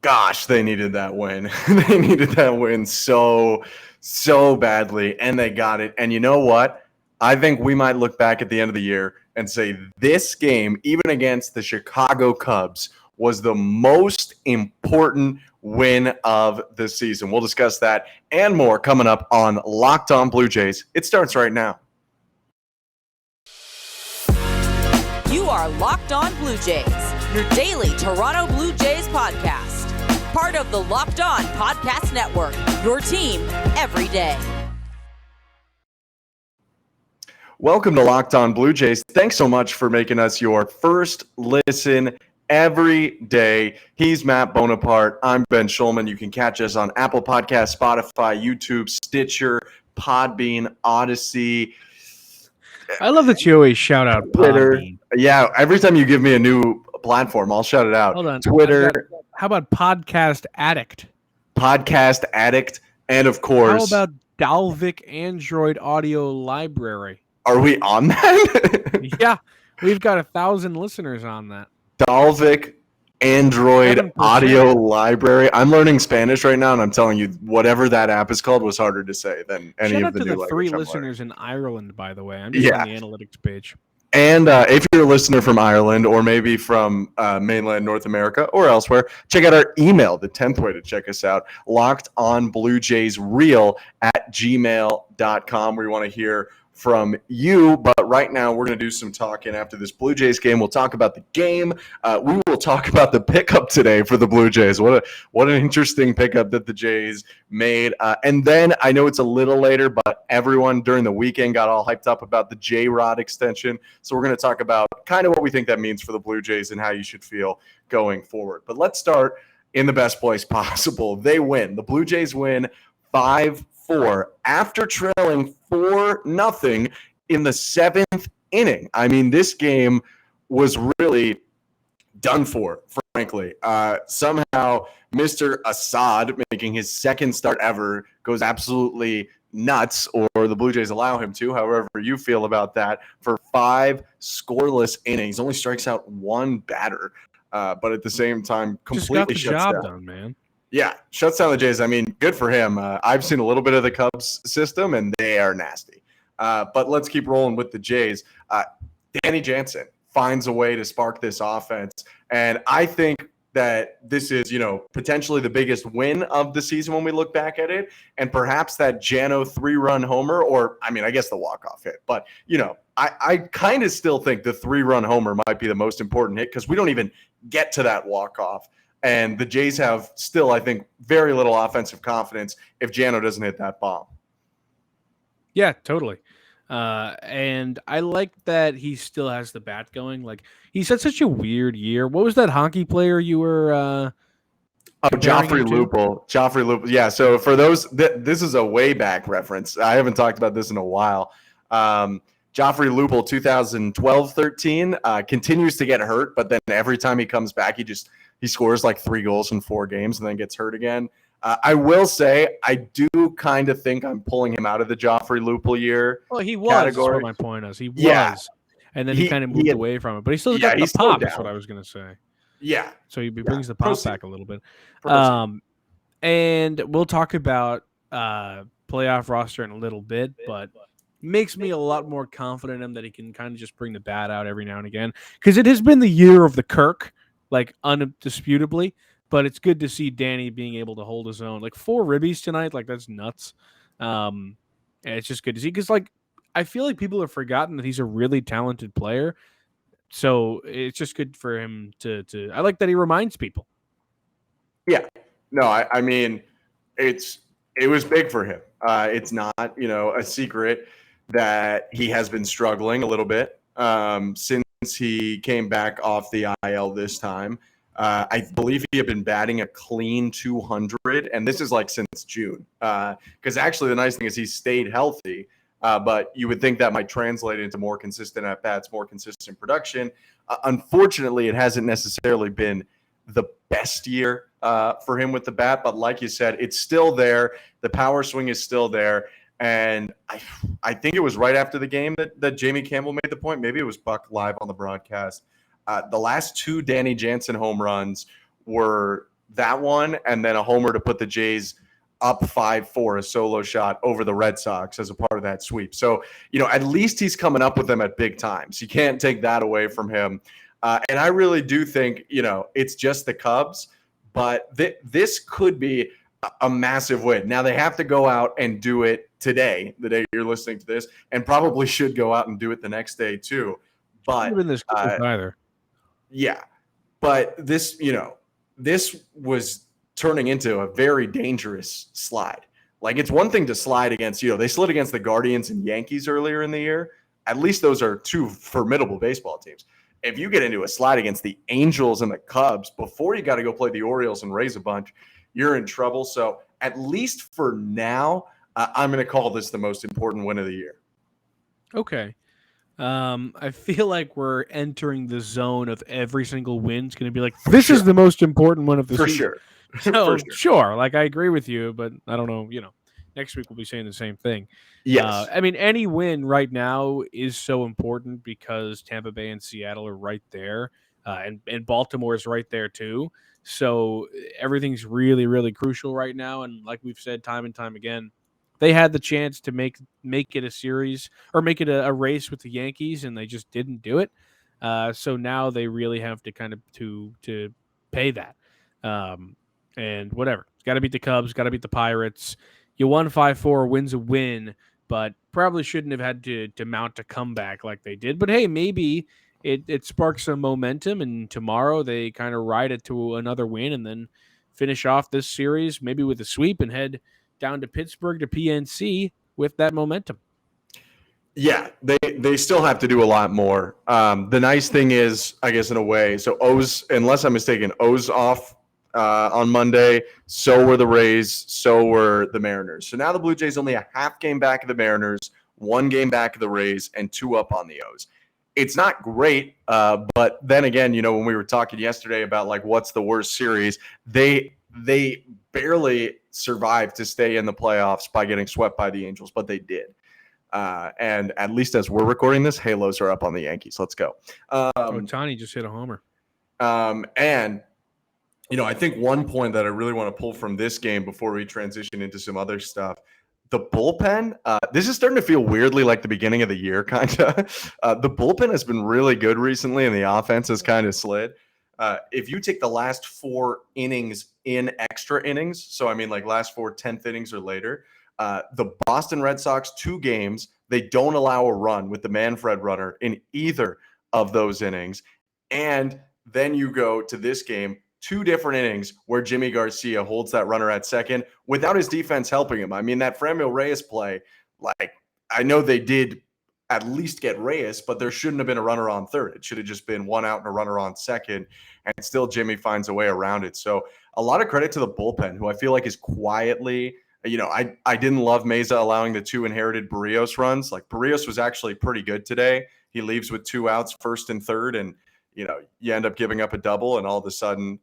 Gosh, they needed that win. They needed that win so badly, and they got it. And you know what? I think we might look back at the end of the year and say this game, even against the Chicago Cubs, was the most important win of the season. We'll discuss that and more coming up on Locked On Blue Jays. It starts right now. You are Locked On Blue Jays, your daily Toronto Blue Jays podcast. Part of the Locked On Podcast Network, your team every day. Welcome to Locked On Blue Jays. Thanks so much for making us your first listen every day. He's Matt Bonaparte. I'm Ben Shulman. You can catch us on Apple Podcasts, Spotify, YouTube, Stitcher, Podbean, Odyssey. I love that you always shout out Twitter. Podbean. Yeah, every time you give me a new platform, I'll shout it out. Hold on. Twitter. How about Podcast Addict? Podcast Addict. And of course. How about Dalvik Android Audio Library? Are we on that? Yeah, we've got 1,000 listeners on that. Dalvik Android 7%. Audio Library. I'm learning Spanish right now, and I'm telling you, whatever that app is called was harder to say than any Shout of out the to new the 3 language I'm listeners learning. in Ireland, by the way. I'm just on the analytics page. And if you're a listener from Ireland or maybe from mainland North America or elsewhere, check out our email, the 10th way to check us out, lockedonbluejaysreal@gmail.com. We want to hear from you, but right now we're going to do some talking after this Blue Jays game. We'll talk about the game. We will talk about the pickup today for the Blue Jays. What an interesting pickup that the Jays made. And then I know it's a little later, but everyone during the weekend got all hyped up about the J-Rod extension. So we're going to talk about kind of what we think that means for the Blue Jays and how you should feel going forward. But let's start in the best place possible. They win. The Blue Jays win 5-4 after trailing 4-0 in the 7th inning. I mean, this game was really done for, frankly. Somehow, Mr. Assad, making his second start ever, goes absolutely nuts, or the Blue Jays allow him to, however you feel about that, for 5 scoreless innings. Only strikes out 1 batter, but at the same time, completely just got the shuts job down. done, man. Yeah, shuts down the Jays. I mean, good for him. I've seen a little bit of the Cubs system, and they are nasty. But let's keep rolling with the Jays. Danny Jansen finds a way to spark this offense, and I think that this is, potentially the biggest win of the season when we look back at it, and perhaps that Jano 3-run homer, or, I guess the walk-off hit. But, I kind of still think the 3-run homer might be the most important hit because we don't even get to that walk-off. And the Jays have still, I think, very little offensive confidence if Jano doesn't hit that bomb. Yeah, totally. And I like that he still has the bat going. Like, he's had such a weird year. What was that hockey player you were Joffrey Lupul. Joffrey Lupul. Yeah, so for those, this is a way back reference. I haven't talked about this in a while. Joffrey Lupul, 2012-13, continues to get hurt, but then every time he comes back, he scores like 3 goals in 4 games and then gets hurt again. I will say I do kind of think I'm pulling him out of the Joffrey Lupul year. Well, he was. Category. That's what my point is. He was. Yeah. And then he kind of moved away from it. But he still got the pop, is what I was going to say. Yeah. So he brings the pop back a little bit. And we'll talk about playoff roster in a little bit, but makes me a lot more confident in him that he can kind of just bring the bat out every now and again. Because it has been the year of the Kirk, like undisputably. But it's good to see Danny being able to hold his own. Like 4 ribbies tonight, like that's nuts. And it's just good to see because, like, I feel like people have forgotten that he's a really talented player. So it's just good for him to. I like that he reminds people. Yeah, no, I mean, it was big for him. It's not, a secret that he has been struggling a little bit since he came back off the IL this time. I believe he had been batting a clean 200, and this is like since June. Because actually the nice thing is he stayed healthy, but you would think that might translate into more consistent at-bats, more consistent production. Unfortunately, it hasn't necessarily been the best year for him with the bat, but like you said, it's still there. The power swing is still there. And I think it was right after the game that Jamie Campbell made the point. Maybe it was Buck live on the broadcast. The last 2 Danny Jansen home runs were that one, and then a homer to put the Jays up 5-4, a solo shot over the Red Sox as a part of that sweep. So, at least he's coming up with them at big times. You can't take that away from him. And I really do think, it's just the Cubs, but this could be a massive win. Now they have to go out and do it today, the day you're listening to this, and probably should go out and do it the next day too. But been this either. Yeah, but this was turning into a very dangerous slide. Like, it's one thing to slide against, they slid against the Guardians and Yankees earlier in the year. At least those are two formidable baseball teams. If you get into a slide against the Angels and the Cubs before you got to go play the Orioles and raise a bunch, you're in trouble. So at least for now, I'm going to call this the most important win of the year. Okay. I feel like we're entering the zone of every single win. It's going to be like, this is the most important one of the season. Sure. So, sure. Like, I agree with you, but I don't know, next week we'll be saying the same thing. Yes. I mean, any win right now is so important because Tampa Bay and Seattle are right there, and Baltimore is right there too. So everything's really, really crucial right now. And like we've said time and time again, they had the chance to make it a series or make it a race with the Yankees, and they just didn't do it. So now they really have to kind of to pay that. And whatever. Got to beat the Cubs, got to beat the Pirates. You won 5-4, win's a win, but probably shouldn't have had to mount a comeback like they did. But hey, maybe it sparks some momentum, and tomorrow they kind of ride it to another win and then finish off this series maybe with a sweep and head down to Pittsburgh to PNC with that momentum. Yeah, they still have to do a lot more. The nice thing is, I guess in a way, so O's, unless I'm mistaken, O's off on Monday. So were the Rays. So were the Mariners. So now the Blue Jays only a half game back of the Mariners, 1 game back of the Rays, and 2 up on the O's. It's not great, but then again, when we were talking yesterday about like what's the worst series, they barely survived to stay in the playoffs by getting swept by the Angels, but they did. And at least as we're recording this, Halos are up on the Yankees. Let's go. Ohtani just hit a homer. And I think one point that I really want to pull from this game before we transition into some other stuff, the bullpen, this is starting to feel weirdly like the beginning of the year, kind of. The bullpen has been really good recently, and the offense has kind of slid. If you take the last 4 innings in extra innings, so I mean like last 4 10th innings or later, the Boston Red Sox 2 games, they don't allow a run with the Manfred runner in either of those innings. And then you go to this game, 2 different innings where Jimmy Garcia holds that runner at second without his defense helping him. I mean, that Franmil Reyes play, like, I know they did at least get Reyes, but there shouldn't have been a runner on third. It should have just been 1 out and a runner on second, and still Jimmy finds a way around it. So a lot of credit to the bullpen, who I feel like is quietly, I didn't love Meza allowing the 2 inherited Barrios runs. Like, Barrios was actually pretty good today. He leaves with 2 outs, first and third, and you end up giving up a double, and all of a sudden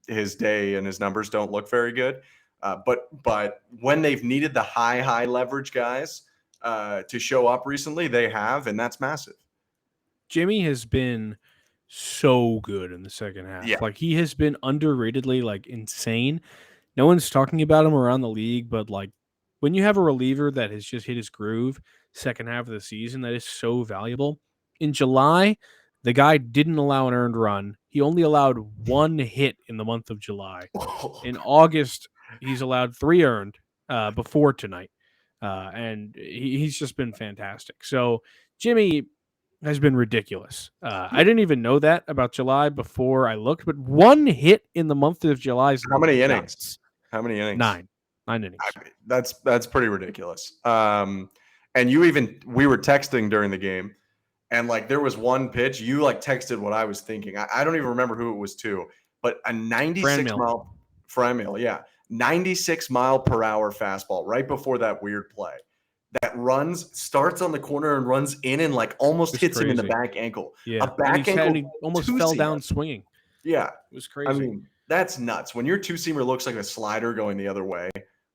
his day and his numbers don't look very good. But when they've needed the high leverage guys to show up recently, they have, and that's massive. Jimmy has been so good in the second half. Yeah. Like, he has been underratedly, like, insane. No one's talking about him around the league, but like when you have a reliever that has just hit his groove second half of the season, that is so valuable. In July, the guy didn't allow an earned run. He only allowed 1 hit in the month of July. In August, he's allowed 3 earned before tonight. And he's just been fantastic. So Jimmy has been ridiculous. I didn't even know that about July before I looked, but 1 hit in the month of July is How many nuts. innings? How many innings? 9 innings. I mean, that's pretty ridiculous. And we were texting during the game, and like there was one pitch, you like texted what I was thinking. I don't even remember who it was to, but a 96 mile Franmil, yeah, 96 mile per hour fastball right before that weird play that starts on the corner and runs in and like almost hits him in the back ankle. Yeah, a back ankle, he almost fell down swinging. Yeah, it was crazy. I mean, that's nuts. When your 2-seamer looks like a slider going the other way,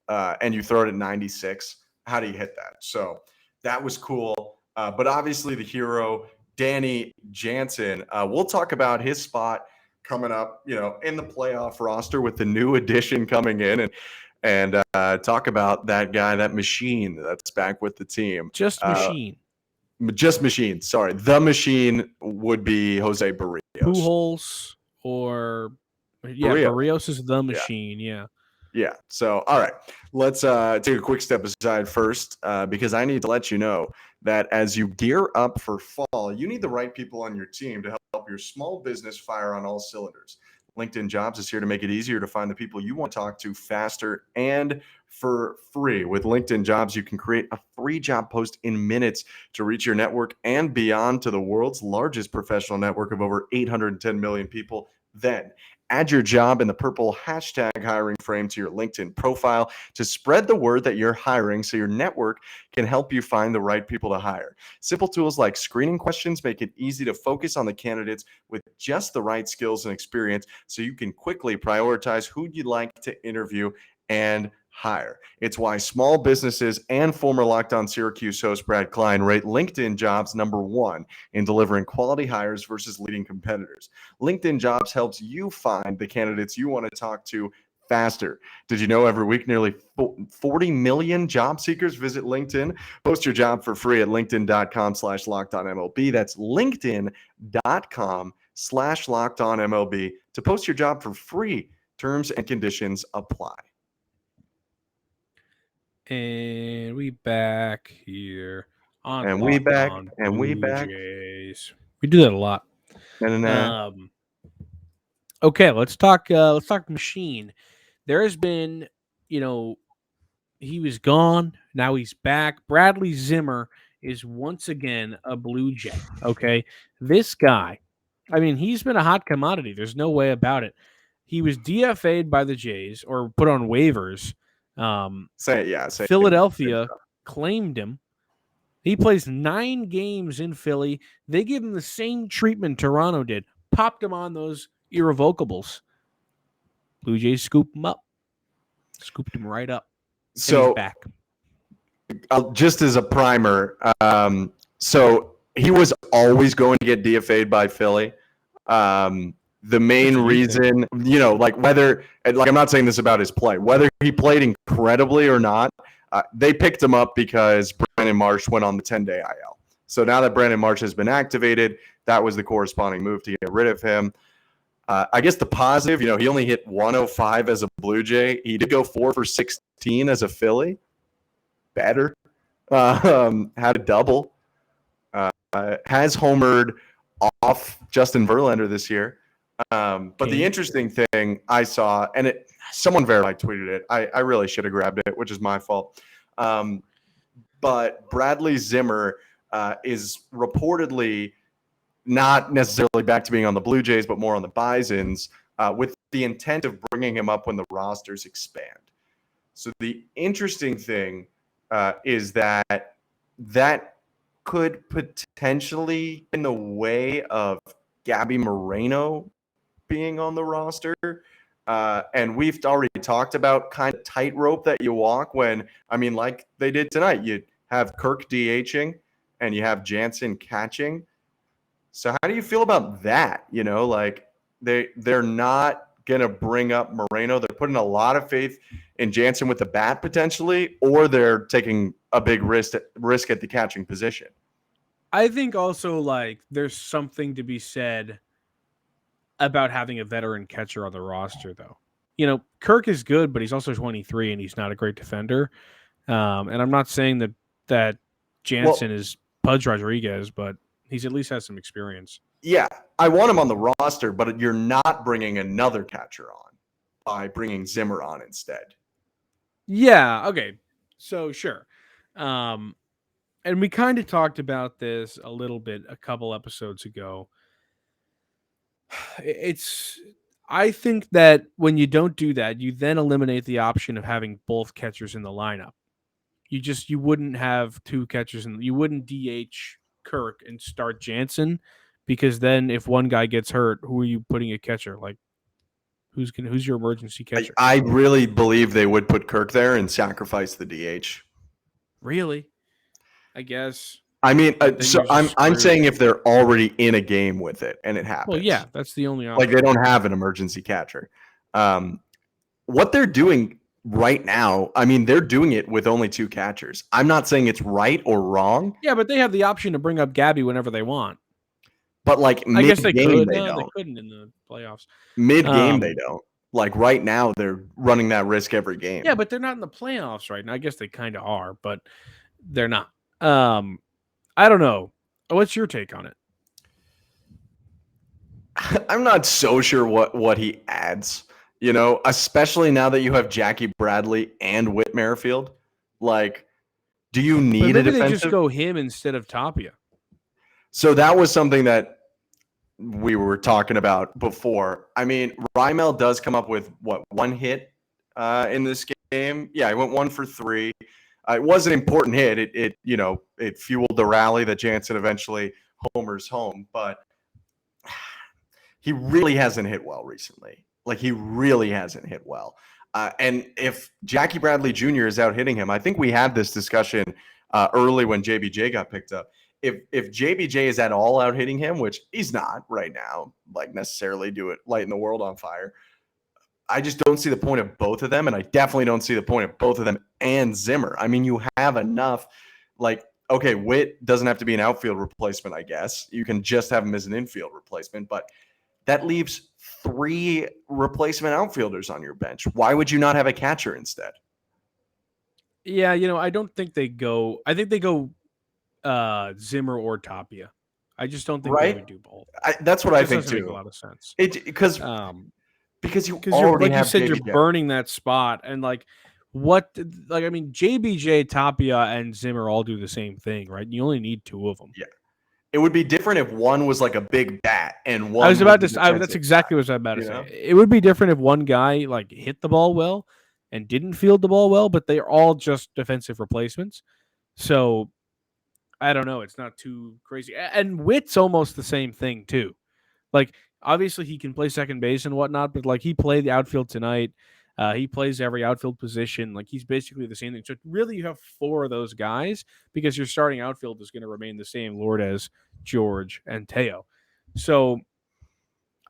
and you throw it at 96, how do you hit that? So that was cool. But obviously the hero, Danny Jansen, we'll talk about his spot coming up, in the playoff roster with the new addition coming in, and talk about that guy, that machine that's back with the team. Just machine. Just machine. Sorry, the machine would be Jose Barrios. Pujols or Barrios is the machine. Yeah. So, all right, let's take a quick step aside first because I need to let you know that as you gear up for fall, you need the right people on your team to help your small business fire on all cylinders. LinkedIn Jobs is here to make it easier to find the people you want to talk to faster and for free. With LinkedIn Jobs, you can create a free job post in minutes to reach your network and beyond to the world's largest professional network of over 810 million people. Then add your job in the purple hashtag hiring frame to your LinkedIn profile to spread the word that you're hiring so your network can help you find the right people to hire. Simple tools like screening questions make it easy to focus on the candidates with just the right skills and experience so you can quickly prioritize who you'd like to interview and hire. It's why small businesses and former Locked On Syracuse host Brad Klein rate LinkedIn Jobs #1 in delivering quality hires versus leading competitors. LinkedIn Jobs helps you find the candidates you want to talk to faster. Did you know every week nearly 40 million job seekers visit LinkedIn? Post your job for free at linkedin.com/lockedonmlb. That's linkedin.com/lockedonmlb to post your job for free. Terms and conditions apply. And we back here on And we back, on and we Blue back. Jays. We do that a lot. Okay, let's talk machine. There has been, he was gone, now he's back. Bradley Zimmer is once again a Blue Jay. Okay. This guy, I mean, he's been a hot commodity. There's no way about it. He was DFA'd by the Jays or put on waivers. Philadelphia claimed him. He plays 9 games in Philly. They give him the same treatment Toronto did. Popped him on those irrevocables. Blue Jays scooped him up. Scooped him right up. So he's back. Just as a primer, so he was always going to get DFA'd by Philly. The main reason, whether, I'm not saying this about his play, whether he played incredibly or not, they picked him up because Brandon Marsh went on the 10-day IL. So now that Brandon Marsh has been activated, that was the corresponding move to get rid of him. I guess the positive, he only hit 105 as a Blue Jay. He did go 4 for 16 as a Philly. Better. Had a double. Has homered off Justin Verlander this year. But the interesting thing I saw, and someone verified tweeted it. I really should have grabbed it, which is my fault. But Bradley Zimmer is reportedly not necessarily back to being on the Blue Jays, but more on the Bisons, with the intent of bringing him up when the rosters expand. So the interesting thing is that could potentially in the way of Gabby Moreno being on the roster. And we've already talked about kind of tightrope that you walk when, like they did tonight, you have Kirk DHing and you have Jansen catching. So how do you feel about that? They're not going to bring up Moreno. They're putting a lot of faith in Jansen with the bat potentially, or they're taking a big risk at the catching position. I think also there's something to be said about having a veteran catcher on the roster, though. Kirk is good, but he's also 23 and he's not a great defender. And I'm not saying that Jansen is Pudge Rodriguez, but he's at least has some experience. Yeah, I want him on the roster, but you're not bringing another catcher on by bringing Zimmer on instead. Yeah, okay. So, sure. And we kind of talked about this a little bit a couple episodes ago. I think that when you don't do that, you then eliminate the option of having both catchers in the lineup. You wouldn't have 2 catchers, and you wouldn't DH Kirk and start Jansen, because then if one guy gets hurt, who are you putting a catcher? Who's your emergency catcher? I really believe they would put Kirk there and sacrifice the DH. Really? I guess. I mean, then so you're just I'm screwed. saying if they're already in a game with it and it happens. Well, yeah, that's the only option. Like they don't have an emergency catcher. What they're doing right now, I mean, they're doing it with only 2 catchers. I'm not saying it's right or wrong, Yeah, but they have the option to bring up Gabby whenever they want. but like I guess they mid-game could. they No, they don't. couldn't in the playoffs. Mid-game they don't. Like right now, they're running that risk every game. Yeah, but they're not in the playoffs right now. I guess they kind of are, but they're not. I don't know. What's your take on it? I'm not so sure what he adds, especially now that you have Jackie Bradley and Whit Merrifield. Like, do you need But maybe a defensive? they just go him instead of Tapia. So that was something that we were talking about before. I mean, Rymel does come up with, 1 hit in this game? Yeah, he went 1 for 3. It was an important hit. It fueled the rally that Jansen eventually homers home, but he really hasn't hit well recently. Like, he really hasn't hit well. And if Jackie Bradley Jr. is out hitting him, I think we had this discussion early when JBJ got picked up. If JBJ is at all out hitting him, which he's not right now, like necessarily lighting the world on fire, I just don't see the point of both of them, and I definitely don't see the point of both of them and Zimmer. I mean, you have enough. Like, okay, Whit doesn't have to be an outfield replacement, I guess. You can just have him as an infield replacement, but that leaves 3 replacement outfielders on your bench. Why would you not have a catcher instead? Yeah, I don't think they go. I think they go Zimmer or Tapia. I just don't think they would do both. That's what I think doesn't too. Make a lot of sense. Because you you're, already like have you said, JBJ. you're burning that spot, and like I mean, JBJ, Tapia, and Zimmer all do the same thing, right? You only need 2 of them. Yeah. It would be different if one was like a big bat and one. I was about to. That's exactly what I was about to say. It would be different if one guy like hit the ball well and didn't field the ball well, but they're all just defensive replacements. So I don't know. It's not too crazy. And Witt's almost the same thing too. Like obviously he can play second base and whatnot, but like he played the outfield tonight. He plays every outfield position. Like he's basically the same thing. So really you have 4 of those guys because your starting outfield is going to remain the same, Lourdes, George, and Teo. So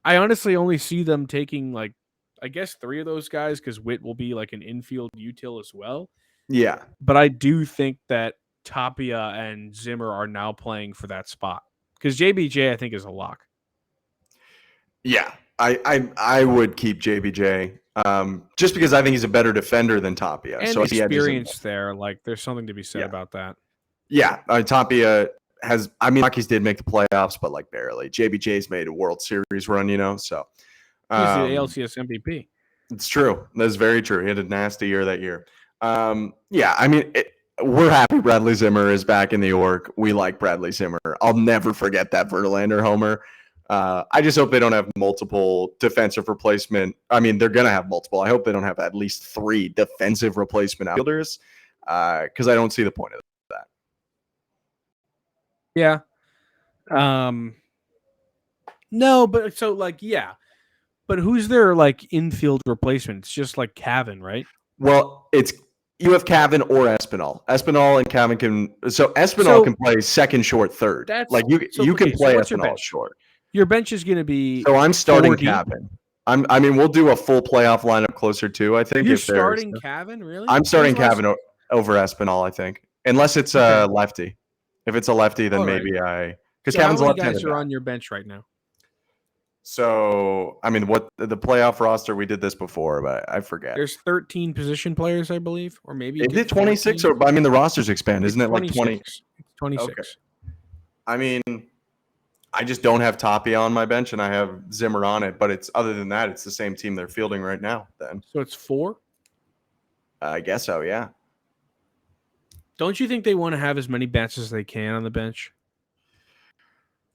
I honestly only see them taking like, I guess 3 of those guys because Witt will be like an infield util as well. Yeah. But I do think that Tapia and Zimmer are now playing for that spot because JBJ I think is a lock. Yeah, I would keep JBJ just because I think he's a better defender than Tapia. And so experience there, like there's something to be said about that. Yeah, Tapia has. I mean, Rockies did make the playoffs, but like barely. JBJ's made a World Series run, so he's the ALCS MVP. It's true. That's very true. He had a nasty year that year. Yeah, I mean, we're happy Bradley Zimmer is back in New York. We like Bradley Zimmer. I'll never forget that Verlander homer. I just hope they don't have multiple defensive replacement. I mean, they're going to have multiple. I hope they don't have at least 3 defensive replacement outfielders because I don't see the point of that. Yeah. No, but so like, yeah. But who's their like infield replacement? It's just like Cavan, right? Well, you have Cavan or Espinal. Espinal and Cavan can. So Espinal can play second, short, third. Like you can play Espinal short. Your bench is going to be. So I'm starting Cavan. I mean, we'll do a full playoff lineup closer to. I think you're starting Cavan, really? I'm starting Cavan over Espinal. I think, unless it's a lefty. If it's a lefty, then maybe because Cavan's how many left-handed. guys are on your bench right now? So I mean, what the playoff roster? We did this before, but I forget. There's 13 position players, I believe, or maybe is it 26? Or I mean, the rosters expand, isn't it? Like 20? It's 26. Okay. I mean, I just don't have Tapia on my bench, and I have Zimmer on it. But it's other than that, it's the same team they're fielding right now. Then, so it's 4. I guess so. Yeah. Don't you think they want to have as many bats as they can on the bench?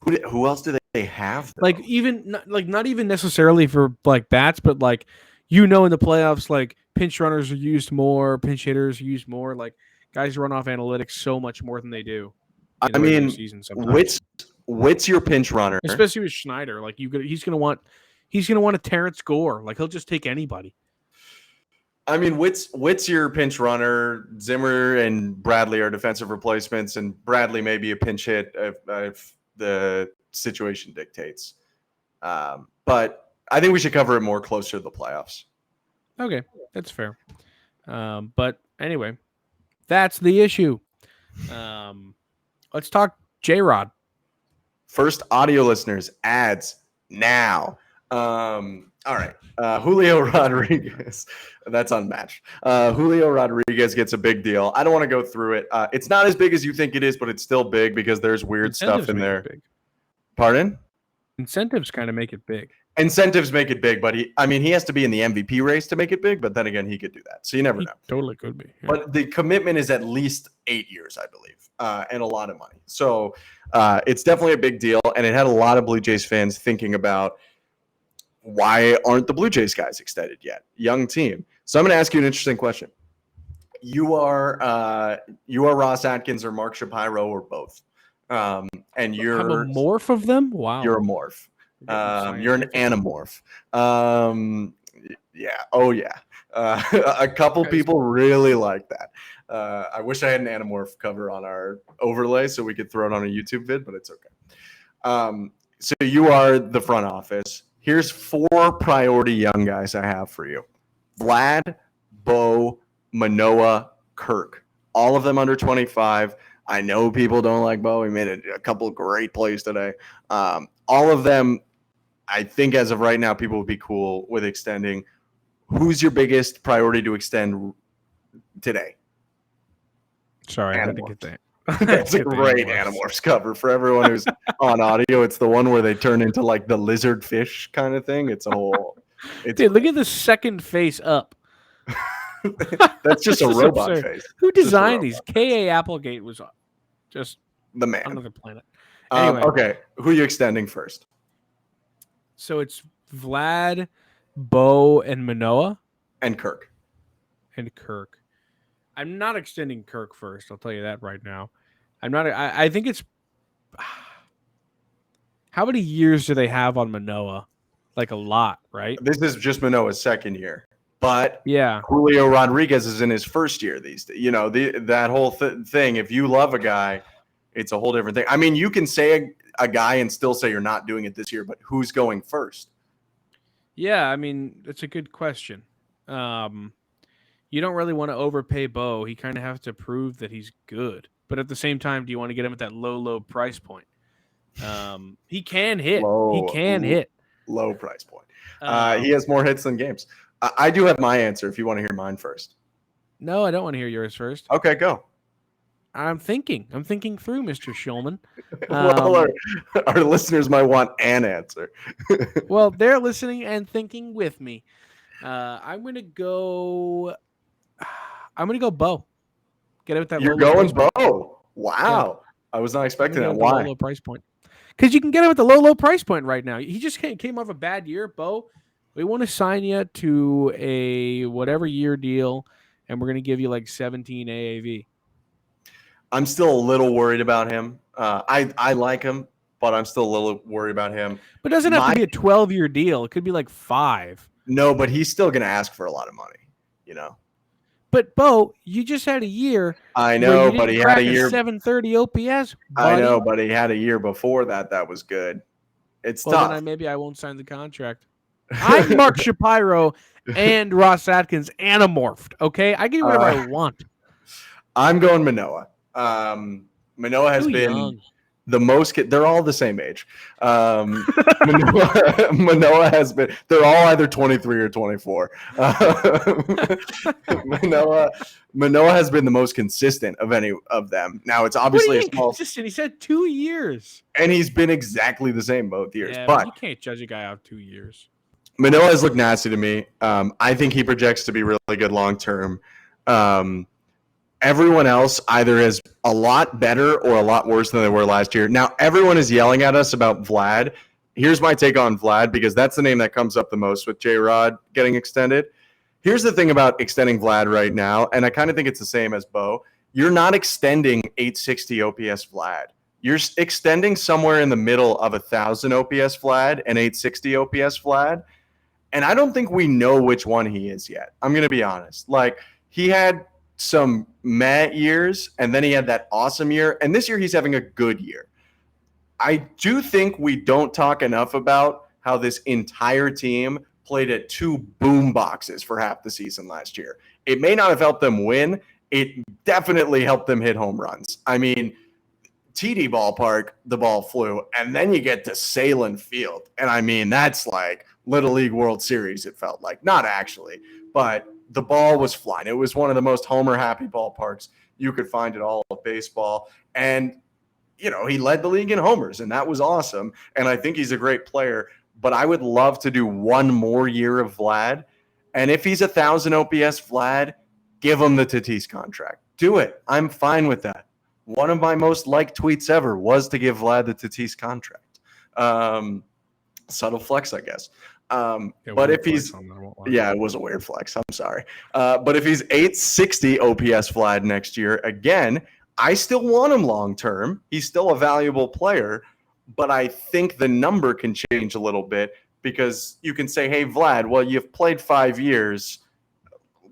Who else do they have? Though? Like not even necessarily for like bats, but like in the playoffs, like pinch runners are used more, pinch hitters are used more. Like guys run off analytics so much more than they do. I mean, Witt's your pinch runner, especially with Schneider. Like he's gonna want a Terrence Gore. Like he'll just take anybody. I mean, Witt's your pinch runner. Zimmer and Bradley are defensive replacements, and Bradley may be a pinch hit if the situation dictates. But I think we should cover it more closer to the playoffs. Okay, that's fair. But anyway, that's the issue. Let's talk J-Rod. First, audio listeners, ads now. All right. Julio Rodriguez. That's unmatched. Julio Rodriguez gets a big deal. I don't want to go through it. It's not as big as you think it is, but it's still big because there's weird stuff in there. Pardon? Incentives kind of make it big. Incentives make it big, but he has to be in the MVP race to make it big, but then again, he could do that. So you never know. Totally could be. Yeah. But the commitment is at least 8 years, I believe, and a lot of money. So it's definitely a big deal, and it had a lot of Blue Jays fans thinking about why aren't the Blue Jays guys extended yet? Young team. So I'm going to ask you an interesting question. You are Ross Atkins or Mark Shapiro or both, and you're I'm a morph of them. Wow, you're a morph. You're an anamorph. Yeah. Oh yeah. A couple people really like that. I wish I had an anamorph cover on our overlay so we could throw it on a YouTube vid, but it's okay. So you are the front office. Here's 4 priority young guys I have for you. Vlad, Bo, Manoah, Kirk. All of them under 25. I know people don't like Bo. He made a couple of great plays today. All of them, I think as of right now, people would be cool with extending. Who's your biggest priority to extend today? Sorry, I had to get that. That's a great Animorphs cover for everyone who's on audio. It's the one where they turn into like the lizard fish kind of thing. It's a whole. Dude, look at the second face up. That's just a robot absurd. face. Who designed these? K.A. Applegate was just the man on another planet. Anyway, okay, who are you extending first? So it's Vlad, Bo, and Manoah, and Kirk. I'm not extending Kirk first. I'll tell you that right now. I'm not. I think it's. How many years do they have on Manoah? Like a lot, right? This is just Manoah's second year, but yeah, Julio Rodriguez is in his first year these days. You know, that whole thing. If you love a guy, it's a whole different thing. I mean, you can say a guy and still say you're not doing it this year, but who's going first? Yeah, I mean, it's a good question. You don't really want to overpay Bo. He kind of has to prove that he's good. But at the same time, do you want to get him at that low price point? He can hit. Hit. Low price point. He has more hits than games. I do have my answer if you want to hear mine first. No, I don't want to hear yours first. Okay, go. I'm thinking through, Mr. Shulman. Well, our listeners might want an answer. Well, they're listening and thinking with me. I'm gonna go Bo. Get it with that. You're going Bo. Wow, yeah. I was not expecting that. Why? Low price point. Because you can get him at the low price point right now. He just came off a bad year, Bo. We want to sign you to a whatever year deal, and we're gonna give you like 17 AAV. I'm still a little worried about him. I like him, but I'm still a little worried about him. But it doesn't have to be a 12-year deal. It could be like 5. No, but he's still going to ask for a lot of money, you know. But, Bo, you just had a year. I know, but he had a year. 730 OPS. Buddy. I know, but he had a year before that. That was good. It's tough. Then maybe I won't sign the contract. I'm Mark Shapiro and Ross Atkins anamorphed, okay? I can do whatever I want. I'm going Manoah. Manoah has been young. The most. They're all the same age. Manoah has been. They're all either 23 or 24. Manoah has been the most consistent of any of them. Now it's obviously a small. Consistent. He said 2 years, and he's been exactly the same both years. Yeah, but you can't judge a guy out 2 years. Manoah has looked nasty to me. I think he projects to be really good long term. Everyone else either is a lot better or a lot worse than they were last year. Now, everyone is yelling at us about Vlad. Here's my take on Vlad, because that's the name that comes up the most with J-Rod getting extended. Here's the thing about extending Vlad right now, and I kind of think it's the same as Bo. You're not extending 860 OPS Vlad. You're extending somewhere in the middle of 1,000 OPS Vlad and 860 OPS Vlad. And I don't think we know which one he is yet. I'm going to be honest. Like, he had some meh years, and then he had that awesome year. And this year he's having a good year. I do think we don't talk enough about how this entire team played at 2 boom boxes for half the season last year. It may not have helped them win. It definitely helped them hit home runs. I mean, TD Ballpark, the ball flew, and then you get to Salem Field. And I mean, that's like Little League World Series, it felt like. Not actually, but the ball was flying. It was one of the most homer-happy ballparks you could find in all of baseball. And, you know, he led the league in homers, and that was awesome. And I think he's a great player. But I would love to do one more year of Vlad. And if he's 1,000 OPS Vlad, give him the Tatis contract. Do it. I'm fine with that. One of my most liked tweets ever was to give Vlad the Tatis contract. Subtle flex, I guess. But if he's, yeah, it was a weird flex. I'm sorry. But if he's 860 OPS Vlad next year, again, I still want him long term. He's still a valuable player, but I think the number can change a little bit because you can say, hey, Vlad, well, you've played 5 years.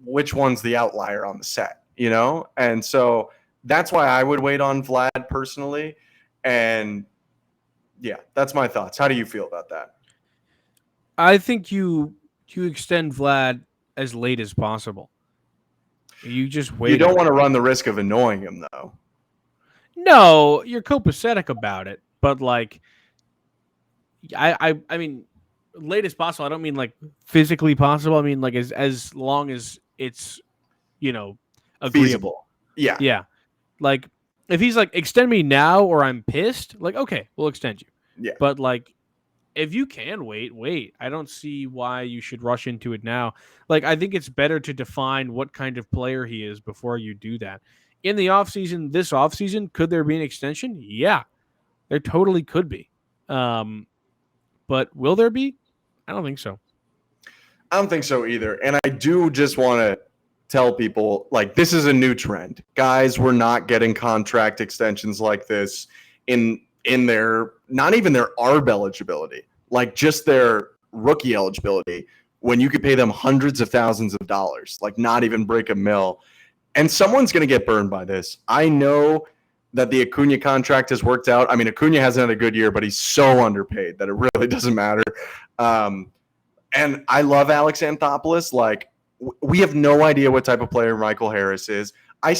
Which one's the outlier on the set, you know? And so that's why I would wait on Vlad personally. And yeah, that's my thoughts. How do you feel about that? I think you extend Vlad as late as possible. You just wait. You don't want to run the risk of annoying him, though. No, you're copacetic about it, but like, I mean, late as possible. I don't mean like physically possible. I mean like as long as it's, you know, agreeable. Feasible. Yeah. Like if he's like extend me now or I'm pissed, like okay, we'll extend you. Yeah. But like if you can wait. I don't see why you should rush into it now. Like I think it's better to define what kind of player he is before you do that. In the offseason, this offseason, could there be an extension? Yeah. There totally could be. But will there be? I don't think so. I don't think so either. And I do just want to tell people, like, this is a new trend. Guys, we're not getting contract extensions like this in their, not even their ARB eligibility, like just their rookie eligibility, when you could pay them hundreds of thousands of dollars, like not even break a mill. And someone's going to get burned by this. I know that the Acuna contract has worked out. I mean, Acuna hasn't had a good year, but he's so underpaid that it really doesn't matter. And I love Alex Anthopoulos. Like, we have no idea what type of player Michael Harris is. I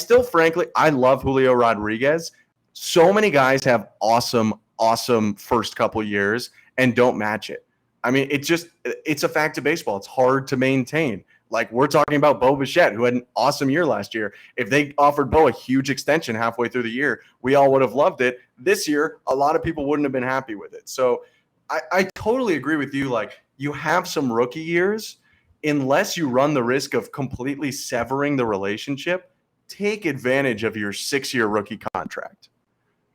love Julio Rodriguez. So many guys have awesome first couple years and don't match it. I mean, it's a fact of baseball. It's hard to maintain. Like, we're talking about Bo Bichette, who had an awesome year last year. If they offered Bo a huge extension halfway through the year, we all would have loved it. This year, a lot of people wouldn't have been happy with it. So I totally agree with you. Like, you have some rookie years, unless you run the risk of completely severing the relationship, take advantage of your 6-year rookie contract.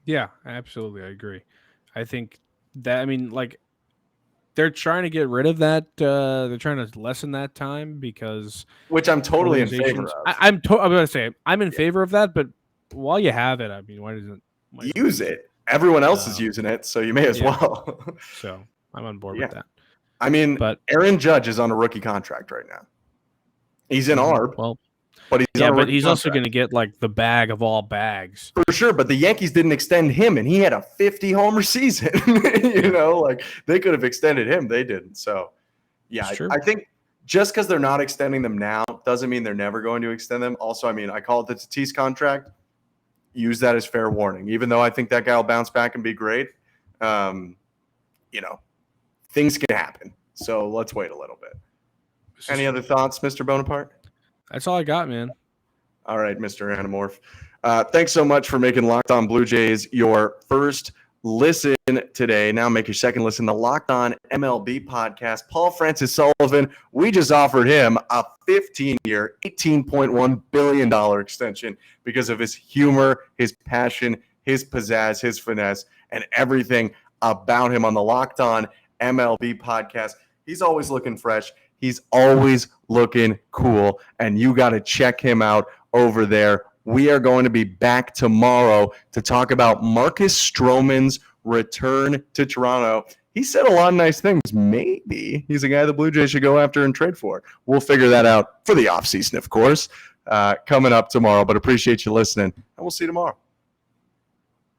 Yeah, absolutely. I agree. I think that, I mean, like, they're trying to get rid of that. They're trying to lessen that time because, which I'm totally in favor of. I'm going to say I'm in favor of that, but while you have it, I mean, why doesn't use it? Everyone else is using it, so you may as well. So I'm on board with that. I mean, but Aaron Judge is on a rookie contract right now. He's in ARB. Well, but he's also going to get like the bag of all bags for sure. But the Yankees didn't extend him, and he had a 50 homer season. You know, like they could have extended him, they didn't. So, yeah, I think just because they're not extending them now doesn't mean they're never going to extend them. Also, I mean, I call it the Tatis contract. Use that as fair warning, even though I think that guy will bounce back and be great. You know, things can happen. So let's wait a little bit. Any other thoughts, Mr. Bonaparte? That's all I got, man. All right, Mr. Anamorph. Thanks so much for making Locked On Blue Jays your first listen today. Now make your second listen to Locked On MLB podcast. Paul Francis Sullivan, we just offered him a 15-year, $18.1 billion extension because of his humor, his passion, his pizzazz, his finesse, and everything about him on the Locked On MLB podcast. He's always looking fresh. He's always looking cool, and you got to check him out over there. We are going to be back tomorrow to talk about Marcus Stroman's return to Toronto. he said a lot of nice things. Maybe he's a guy the Blue Jays should go after and trade for. We'll figure that out for the offseason, of course, coming up tomorrow. But appreciate you listening, and we'll see you tomorrow.